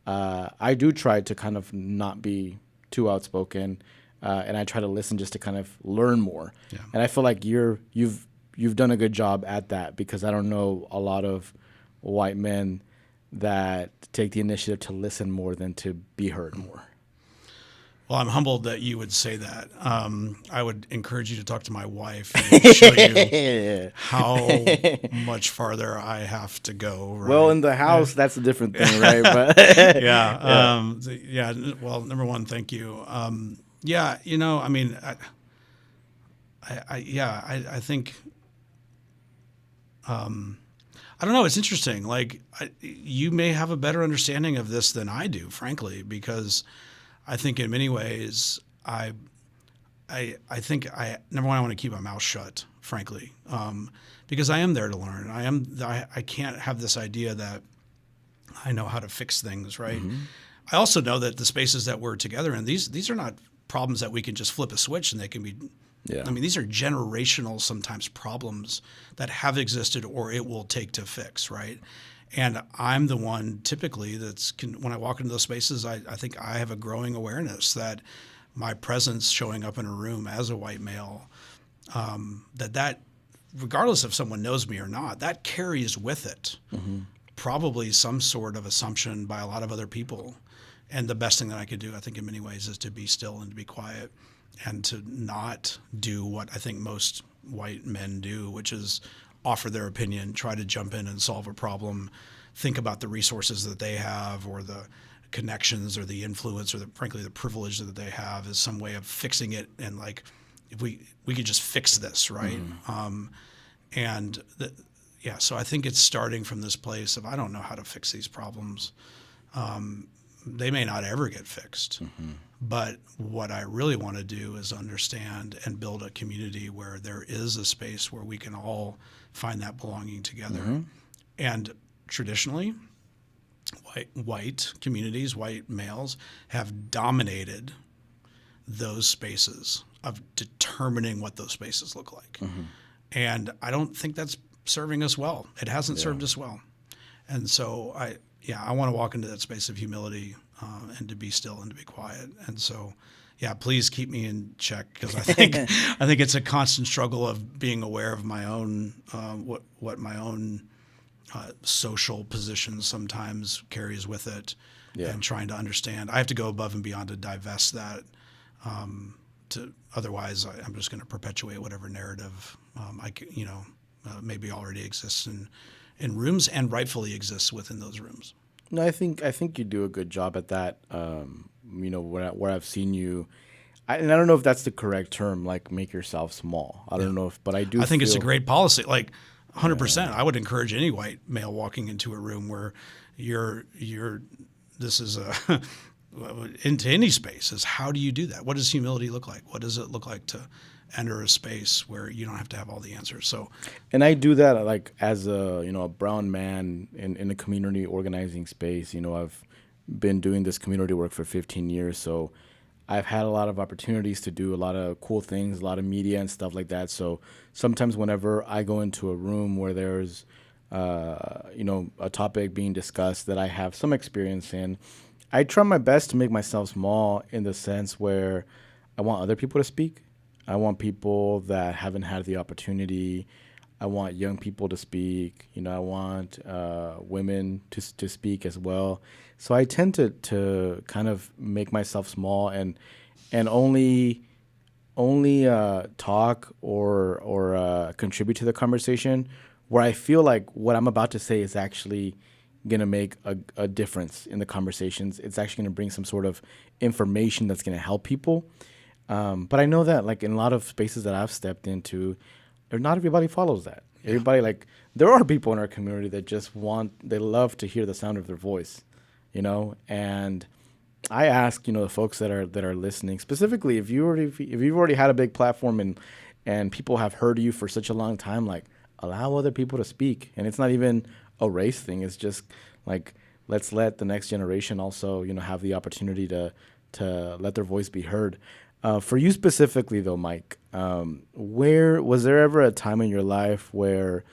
I do try to kind of not be too outspoken, and I try to listen just to kind of learn more. Yeah. And I feel like you've done a good job at that, because I don't know a lot of white men that take the initiative to listen more than to be heard more. Well, I'm humbled that you would say that. I would encourage you to talk to my wife and show you how much farther I have to go. Right? Well, in the house, that's a different thing, right? But Well, number one, thank you. I mean, I think. I don't know. It's interesting. Like, you may have a better understanding of this than I do, frankly, because I think in many ways, I think number one, I want to keep my mouth shut, frankly, because I am there to learn. I can't have this idea that I know how to fix things, right? Mm-hmm. I also know that the spaces that we're together in, these are not problems that we can just flip a switch and they can be. Yeah. I mean, these are generational, sometimes, problems that have existed or it will take to fix, right? And I'm the one typically when I walk into those spaces, I think I have a growing awareness that my presence showing up in a room as a white male, that regardless if someone knows me or not, that carries with it probably some sort of assumption by a lot of other people. And the best thing that I could do, I think in many ways, is to be still and to be quiet and to not do what I think most white men do, which is offer their opinion, try to jump in and solve a problem, think about the resources that they have or the connections or the influence or frankly the privilege that they have as some way of fixing it. And like, if we could just fix this, right? So I think it's starting from this place of, I don't know how to fix these problems. They may not ever get fixed. But what I really want to do is understand and build a community where there is a space where we can all find that belonging together. And traditionally, white communities, white males, have dominated those spaces of determining what those spaces look like. And I don't think that's serving us well. It hasn't served us well. And so I want to walk into that space of humility and to be still and to be quiet. And so, please keep me in check, because I think it's a constant struggle of being aware of my own what my own social position sometimes carries with it, and trying to understand. I have to go above and beyond to divest that. Otherwise, I'm just going to perpetuate whatever narrative maybe already exists in rooms and rightfully exists within those rooms. No, I think you do a good job at that. Where I've seen you, and I don't know if that's the correct term, like make yourself small. I don't know but I do. I think it's a great policy, like 100%. I would encourage any white male walking into a room where this is into any space is how do you do that? What does humility look like? What does it look like to enter a space where you don't have to have all the answers? So, and I do that like as a a brown man in a community organizing space. I've been doing this community work for 15 years, so I've had a lot of opportunities to do a lot of cool things, a lot of media and stuff like that. So sometimes whenever I go into a room where there's a topic being discussed that I have some experience in, I try my best to make myself small in the sense where I want other people to speak. I want people that haven't had the opportunity. I want young people to speak. I want women to speak as well. So I tend to kind of make myself small and only talk or contribute to the conversation where I feel like what I'm about to say is actually going to make a difference in the conversations. It's actually going to bring some sort of information that's going to help people. But I know that like in a lot of spaces that I've stepped into, not everybody follows that. Everybody, like, there are people in our community that just they love to hear the sound of their voice, and I ask, the folks that are listening, specifically, if you've already had a big platform and people have heard you for such a long time, like, allow other people to speak. And it's not even a race thing. It's just like, let's let the next generation also, have the opportunity to let their voice be heard. For you specifically, though, Mike, where was there ever a time in your life where,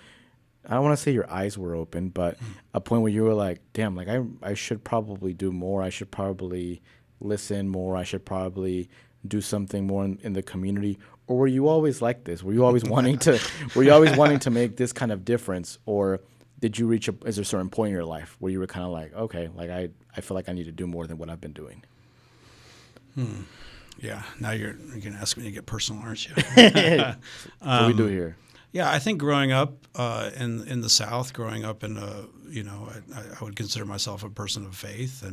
I don't want to say your eyes were open, but a point where you were like, damn, like I should probably do more. I should probably listen more. I should probably do something more in the community. Or were you always like this? Were you always wanting to make this kind of difference? Or did you is there a certain point in your life where you were kind of like, okay, like I feel like I need to do more than what I've been doing? Yeah, now you're going to ask me to get personal, aren't you? What we do here. Yeah, I think growing up in the South, growing up in I would consider myself a person of faith,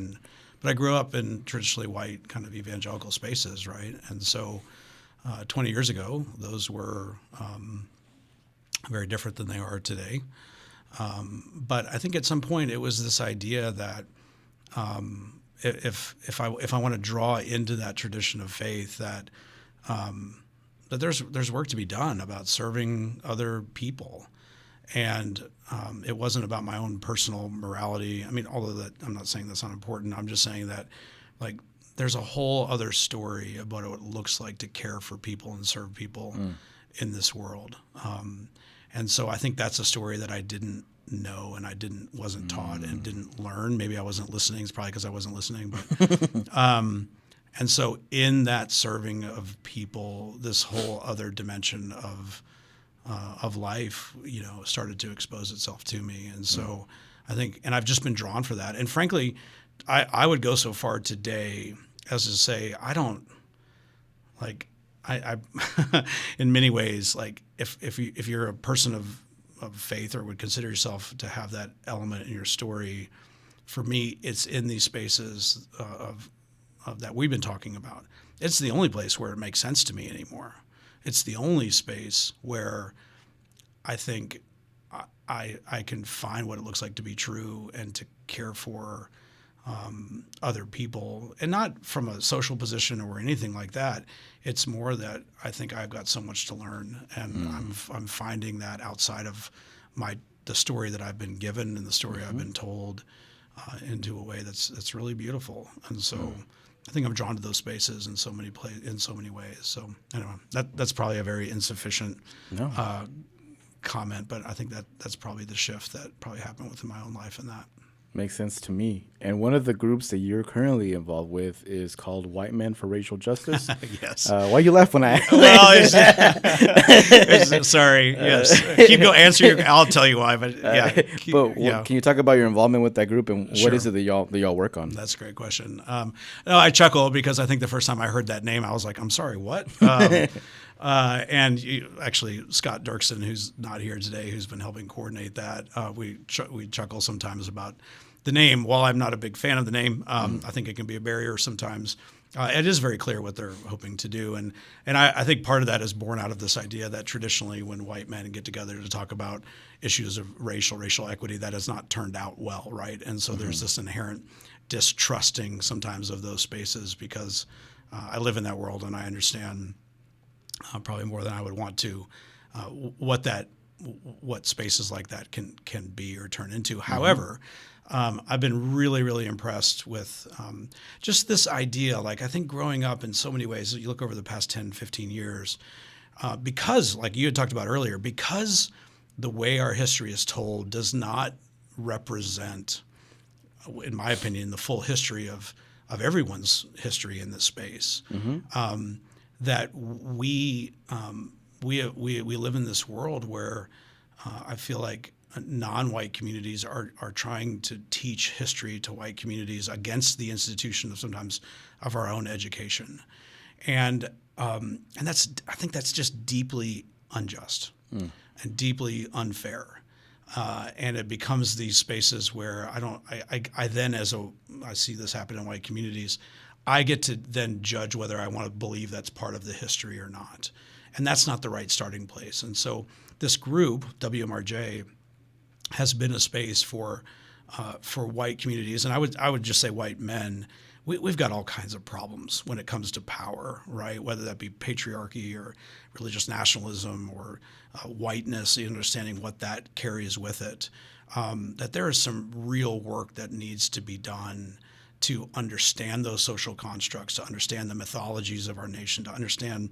but I grew up in traditionally white kind of evangelical spaces, right? And so 20 years ago, those were very different than they are today. But I think at some point it was this idea that if I want to draw into that tradition of faith, that there's work to be done about serving other people, and it wasn't about my own personal morality. I mean, although that I'm not saying that's not important. I'm just saying that like there's a whole other story about what it looks like to care for people and serve people in this world. And so I think that's a story that I didn't know and I wasn't taught and didn't learn. Maybe I wasn't listening. It's probably because I wasn't listening. But and so in that serving of people, this whole other dimension of life, started to expose itself to me. And so I think, and I've just been drawn for that. And frankly, I would go so far today as to say, I don't like, I in many ways, like if you're a person of faith or would consider yourself to have that element in your story, for me, it's in these spaces of that we've been talking about. It's the only place where it makes sense to me anymore. It's the only space where I think I can find what it looks like to be true and to care for other people, and not from a social position or anything like that. It's more that I think I've got so much to learn, and I'm finding that outside of the story that I've been given and the story I've been told into a way that's really beautiful. And so I think I'm drawn to those spaces in so many ways. So anyway, that's probably a very insufficient comment, but I think that's probably the shift that probably happened within my own life in that. Makes sense to me. And one of the groups that you're currently involved with is called White Men for Racial Justice. Yes. Why you laugh when I? Well, sorry. Yes. Keep going. Answer I'll tell you why. But yeah. Can you talk about your involvement with that group and Sure. what is it that y'all work on? That's a great question. No, I chuckle because I think the first time I heard that name, I was like, I'm sorry, what? And actually, Scott Dirksen, who's not here today, who's been helping coordinate that, we chuckle sometimes about the name. While I'm not a big fan of the name, I think it can be a barrier sometimes. It is very clear what they're hoping to do. And I think part of that is born out of this idea that traditionally when white men get together to talk about issues of racial equity, that has not turned out well, right? And so there's this inherent distrusting sometimes of those spaces because I live in that world and I understand probably more than I would want to what spaces like that can be or turn into. However, I've been really, really impressed with just this idea. Like, I think growing up in so many ways, you look over the past 10, 15 years, because, like you had talked about earlier, because the way our history is told does not represent, in my opinion, the full history of everyone's history in this space. That we live in this world where I feel like non-white communities are trying to teach history to white communities against the institution of sometimes of our own education, and that's, I think that's just deeply unjust and deeply unfair. And it becomes these spaces where I then, I see this happen in white communities, I get to then judge whether I want to believe that's part of the history or not. And that's not the right starting place. And so this group, WMRJ, has been a space for white communities. And I would just say white men. We've got all kinds of problems when it comes to power, right? Whether that be patriarchy or religious nationalism or whiteness, understanding what that carries with it. That there is some real work that needs to be done to understand those social constructs, to understand the mythologies of our nation, to understand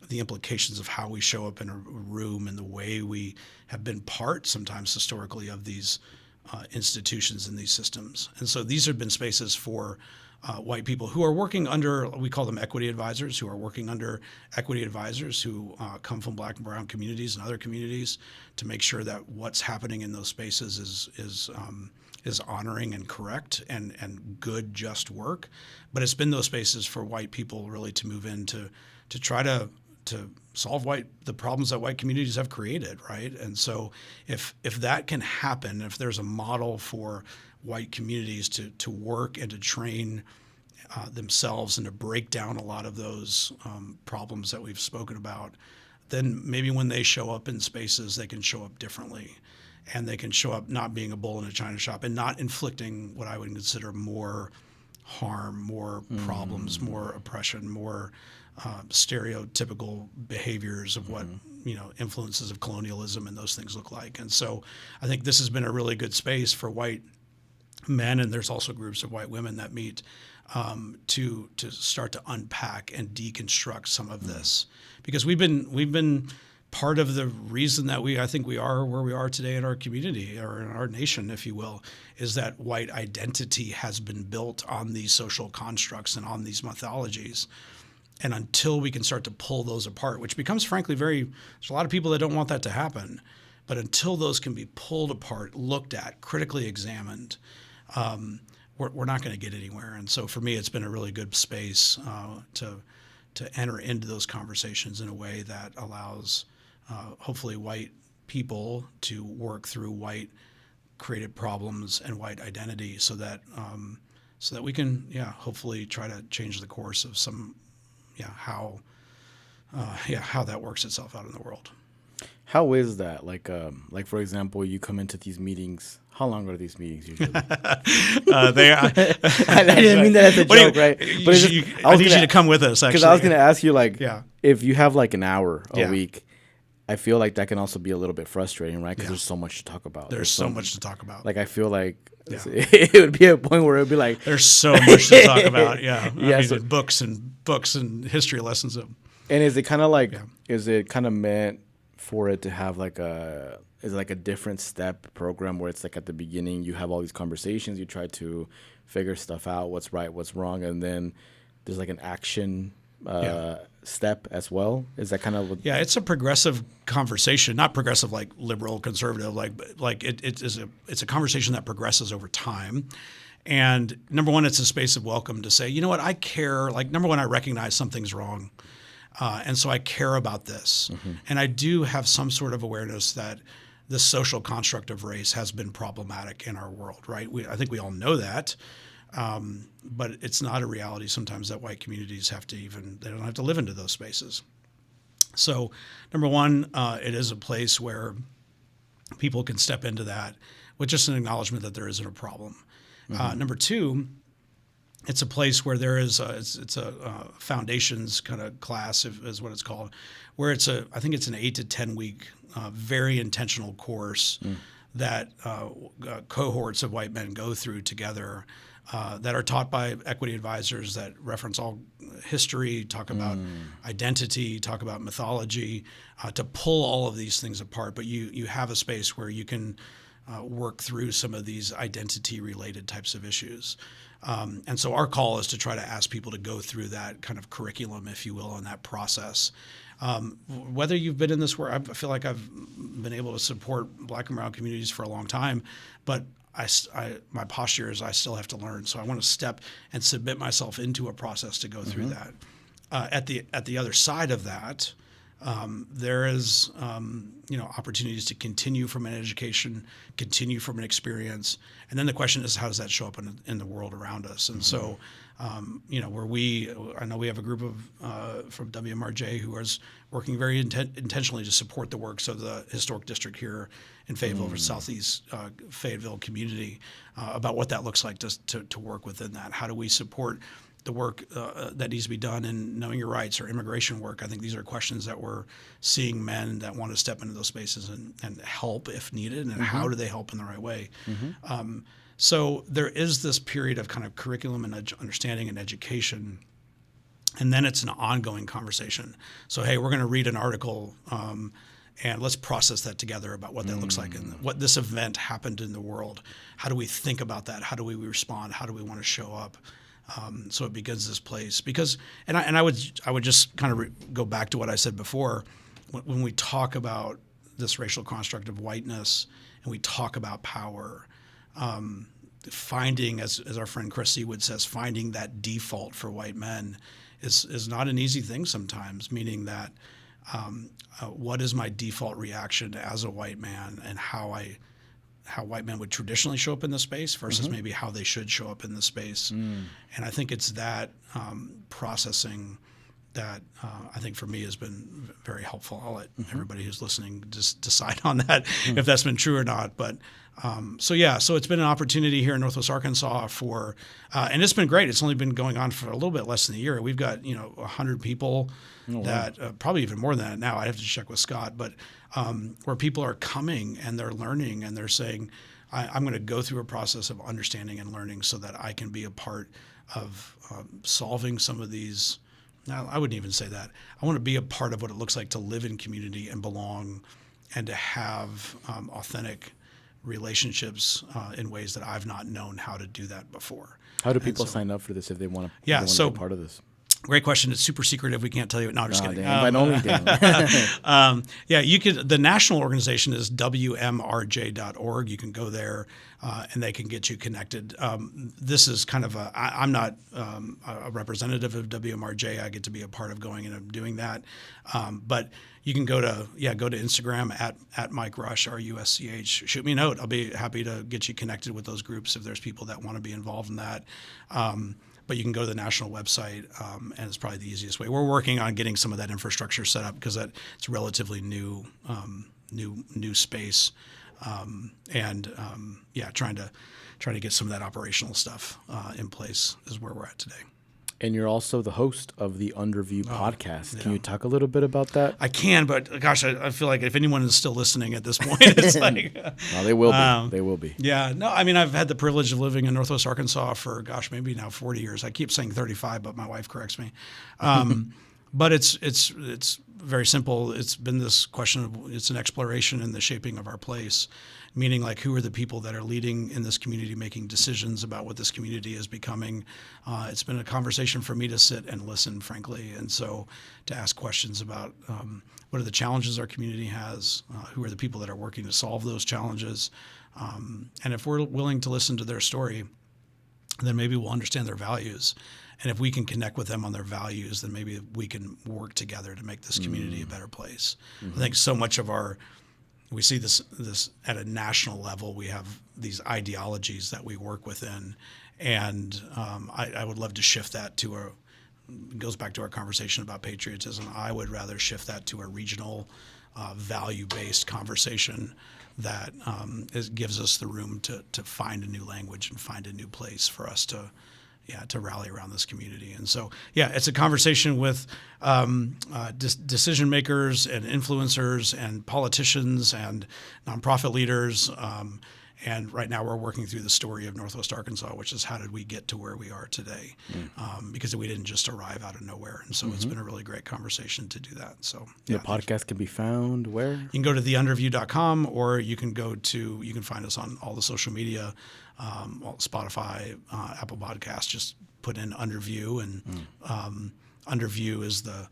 the implications of how we show up in a room and the way we have been part sometimes historically of these institutions and these systems. And so these have been spaces for white people who are working under, we call them equity advisors, who are working under equity advisors who come from Black and brown communities and other communities to make sure that what's happening in those spaces is honoring and correct and good, just work. But it's been those spaces for white people really to move in to try to solve the problems that white communities have created, right? And so if that can happen, if there's a model for white communities to work and to train themselves and to break down a lot of those problems that we've spoken about, then maybe when they show up in spaces, they can show up differently. And they can show up not being a bull in a china shop and not inflicting what I would consider more harm, more problems, more oppression, more stereotypical behaviors of what influences of colonialism and those things look like. And so I think this has been a really good space for white men, and there's also groups of white women that meet to start to unpack and deconstruct some of this, because we've been part of the reason that I think we are where we are today in our community or in our nation, if you will, is that white identity has been built on these social constructs and on these mythologies. And until we can start to pull those apart, which becomes frankly there's a lot of people that don't want that to happen, but until those can be pulled apart, looked at, critically examined, we're not going to get anywhere. And so for me, it's been a really good space to enter into those conversations in a way that allows hopefully white people to work through white created problems and white identity so that we can hopefully try to change the course of how that works itself out in the world. How is that? Like for example, you come into these meetings. How long are these meetings usually? I didn't mean that as a joke, right? But I need you to come with us, actually. Because I was going to ask you, if you have like an hour a week, I feel like that can also be a little bit frustrating, right? Because there's so much to talk about. There's so much to talk about. Like, I feel like it would be a point where it would be like... There's so much to talk about, I mean, books and history lessons. And is it kind of like... Is it kind of meant for it to have like a... Is it like a different step program where it's like at the beginning you have all these conversations, you try to figure stuff out, what's right, what's wrong, and then there's like an action step as well? Is that kind of... it's a progressive conversation, not progressive like liberal, conservative, it's a conversation that progresses over time. And number one, it's a space of welcome to say, you know what, I care. Like, number one, I recognize something's wrong. And so I care about this. And I do have some sort of awareness that this social construct of race has been problematic in our world, right? I think we all know that. But it's not a reality sometimes that white communities they don't have to live into those spaces. So number one, it is a place where people can step into that with just an acknowledgement that there isn't a problem. Number two, it's a place where there is it's a foundations kind of class is what it's called, where I think it's an 8 to 10 week very intentional course that cohorts of white men go through together that are taught by equity advisors that reference all history, talk about identity, talk about mythology, to pull all of these things apart. But you have a space where you can work through some of these identity-related types of issues. And so our call is to try to ask people to go through that kind of curriculum, if you will, and that process. Whether you've been in this work, I feel like I've been able to support Black and brown communities for a long time, but my posture is I still have to learn. So I want to step and submit myself into a process to go through that. At the other side of that, there is opportunities to continue from an education, continue from an experience, and then the question is, how does that show up in the world around us? And so, I know we have a group of from WMRJ who is working very intentionally to support the works of the historic district here in Fayetteville, Southeast Fayetteville community, about what that looks like to work within that. How do we support the work that needs to be done in knowing your rights or immigration work? I think these are questions that we're seeing men that want to step into those spaces and help if needed, and how do they help in the right way? So there is this period of kind of curriculum and understanding and education, and then it's an ongoing conversation. So, hey, we're going to read an article and let's process that together about what that looks like and what this event happened in the world. How do we think about that? How do we respond? How do we want to show up? So it begins this place because, and I would just kind of go back to what I said before. When we talk about this racial construct of whiteness and we talk about power, finding, as our friend Chris Seawood says, finding that default for white men is not an easy thing sometimes. Meaning that what is my default reaction as a white man, and how white men would traditionally show up in the space versus maybe how they should show up in the space. And I think it's that processing that I think for me has been very helpful. I'll let everybody who's listening just decide on that if that's been true or not. But so it's been an opportunity here in Northwest Arkansas for, and it's been great. It's only been going on for a little bit less than a year. We've got 100 people that probably even more than that now. I have to check with Scott, but where people are coming and they're learning and they're saying, I'm going to go through a process of understanding and learning so that I can be a part of solving some of these. Now, I wouldn't even say that. I want to be a part of what it looks like to live in community and belong, and to have authentic relationships in ways that I've not known how to do that before. How do people sign up for this if they want to be a part of this? Great question. It's super secretive. We can't tell you. No, I'm just kidding. You could. The national organization is WMRJ.org. You can go there, and they can get you connected. This is kind of I'm not a representative of WMRJ. I get to be a part of going and doing that. But you can go to Instagram at Mike Rusch, RUSCH. Shoot me a note. I'll be happy to get you connected with those groups if there's people that want to be involved in that. But you can go to the national website, and it's probably the easiest way. We're working on getting some of that infrastructure set up because it's relatively new space, trying to get some of that operational stuff in place is where we're at today. And you're also the host of the Underview podcast. Can you talk a little bit about that? I can, but gosh, I feel like if anyone is still listening at this point, it's like... No, they will be. They will be. Yeah. No, I mean, I've had the privilege of living in Northwest Arkansas for, maybe now 40 years. I keep saying 35, but my wife corrects me. But it's very simple. It's been this question of, it's an exploration in the shaping of our place, meaning like who are the people that are leading in this community, making decisions about what this community is becoming. It's been a conversation for me to sit and listen, frankly, and so to ask questions about what are the challenges our community has, who are the people that are working to solve those challenges, and if we're willing to listen to their story, then maybe we'll understand their values. And if we can connect with them on their values, then maybe we can work together to make this community a better place. I think so much of we see this at a national level. We have these ideologies that we work within, and I would love to shift that it goes back to our conversation about patriotism. I would rather shift that to a regional, value-based conversation that gives us the room to find a new language and find a new place for us to to rally around this community. And so, it's a conversation with decision makers and influencers and politicians and nonprofit leaders. And right now we're working through the story of Northwest Arkansas, which is how did we get to where we are today? Because we didn't just arrive out of nowhere. And so it's been a really great conversation to do that. So the podcast can be found where? You can go to theunderview.com, or you can find us on all the social media, Spotify, Apple Podcasts. Just put in Underview, and Underview is the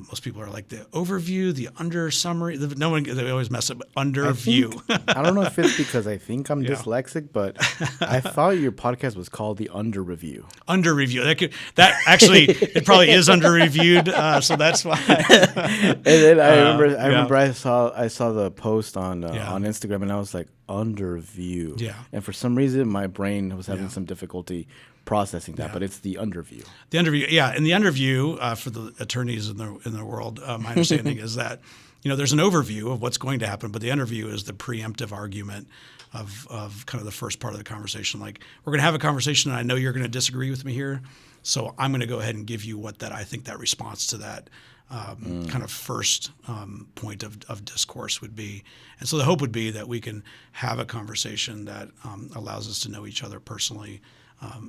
most people are like the overview, the under summary. They always mess up. Underview. I don't know if it's because I think I'm dyslexic, but I thought your podcast was called the Under Review. Under Review. That actually it probably is under reviewed, so that's why. And then I remember I saw the post on Instagram, and I was like, Underview. Yeah. And for some reason, my brain was having some difficulty processing that, but it's the Underview. The Underview, and the Underview for the attorneys in the world, my understanding is that there's an overview of what's going to happen, but the Underview is the preemptive argument of kind of the first part of the conversation. Like, we're going to have a conversation, and I know you're going to disagree with me here, so I'm going to go ahead and give you what I think that response to that kind of first point of discourse would be. And so the hope would be that we can have a conversation that allows us to know each other personally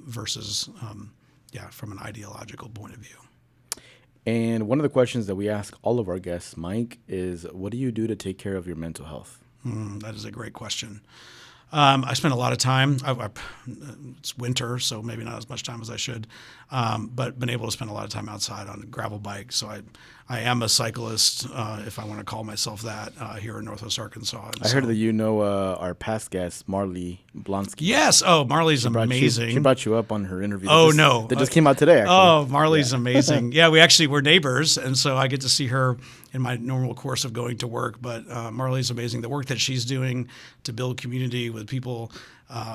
versus from an ideological point of view. And one of the questions that we ask all of our guests, Mike, is what do you do to take care of your mental health? That is a great question. I spend a lot of time. It's winter, so maybe not as much time as I should, but been able to spend a lot of time outside on a gravel bike. So I am a cyclist, if I want to call myself that, here in Northwest Arkansas. And I heard that our past guest, Marley Blonsky. Yes. Oh, Marley's amazing. She brought you up on her interview. That just came out today, actually. Oh, Marley's amazing. Yeah, we're neighbors, and so I get to see her in my normal course of going to work. But Marley's amazing. The work that she's doing to build community with people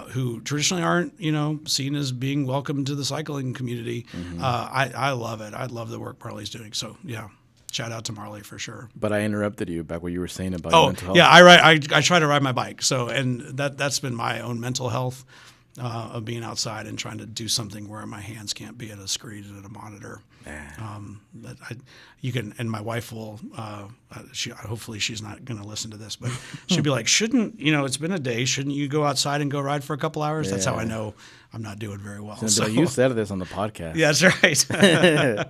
who traditionally aren't, seen as being welcome to the cycling community. I love it. I love the work Marley's doing. So, shout out to Marley for sure. But I interrupted you back what you were saying about your mental health. Yeah, I try to ride my bike. So, and that's been my own mental health of being outside and trying to do something where my hands can't be at a screen and at a monitor. And my wife will. Hopefully she's not going to listen to this, but she'll be like, "Shouldn't it's been a day? Shouldn't you go outside and go ride for a couple hours?" That's how I know I'm not doing very well. So you said this on the podcast. Yeah, that's right.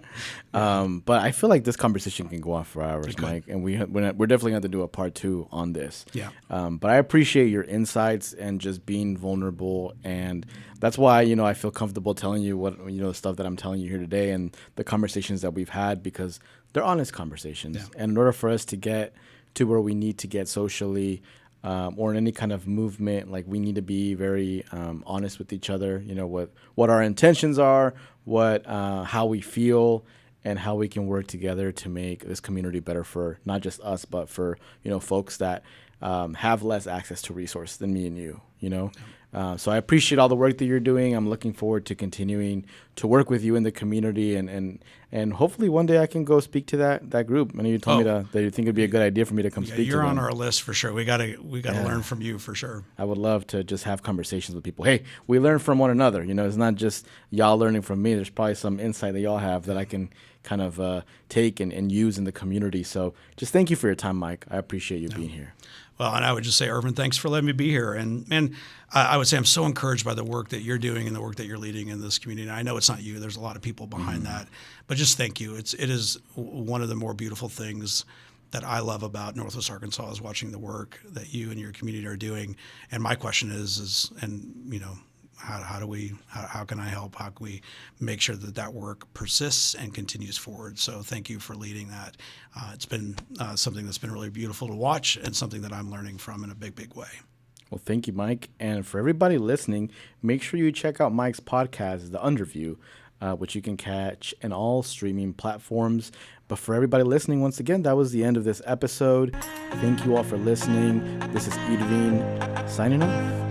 But I feel like this conversation can go on for hours, Mike, and we're definitely going to have to do a part 2 on this. Yeah. But I appreciate your insights and just being vulnerable, and that's why I feel comfortable telling you what the stuff that I'm telling you here today and the conversations that we've had, because they're honest conversations. Yeah. And in order for us to get to where we need to get socially, or in any kind of movement, like, we need to be very honest with each other. What our intentions are, how we feel, and how we can work together to make this community better for not just us, but for folks that have less access to resources than me and you. So I appreciate all the work that you're doing. I'm looking forward to continuing to work with you in the community, and hopefully one day I can go speak to that group. I know you told me that you think it'd be a good idea for me to come speak to them. You're on our list for sure. We gotta learn from you for sure. I would love to just have conversations with people. Hey, we learn from one another. It's not just y'all learning from me. There's probably some insight that y'all have that I can kind of take and use in the community. So just thank you for your time, Mike. I appreciate you being here. Well, and I would just say, Irvin, thanks for letting me be here. And I would say I'm so encouraged by the work that you're doing and the work that you're leading in this community. And I know it's not you. There's a lot of people behind that. But just thank you. It is one of the more beautiful things that I love about Northwest Arkansas is watching the work that you and your community are doing. And my question is how can I help? How can we make sure that work persists and continues forward? So thank you for leading that. It's been something that's been really beautiful to watch and something that I'm learning from in a big, big way. Well, thank you, Mike. And for everybody listening, make sure you check out Mike's podcast, The Underview, which you can catch in all streaming platforms. But for everybody listening, once again, that was the end of this episode. Thank you all for listening. This is Irvin signing off.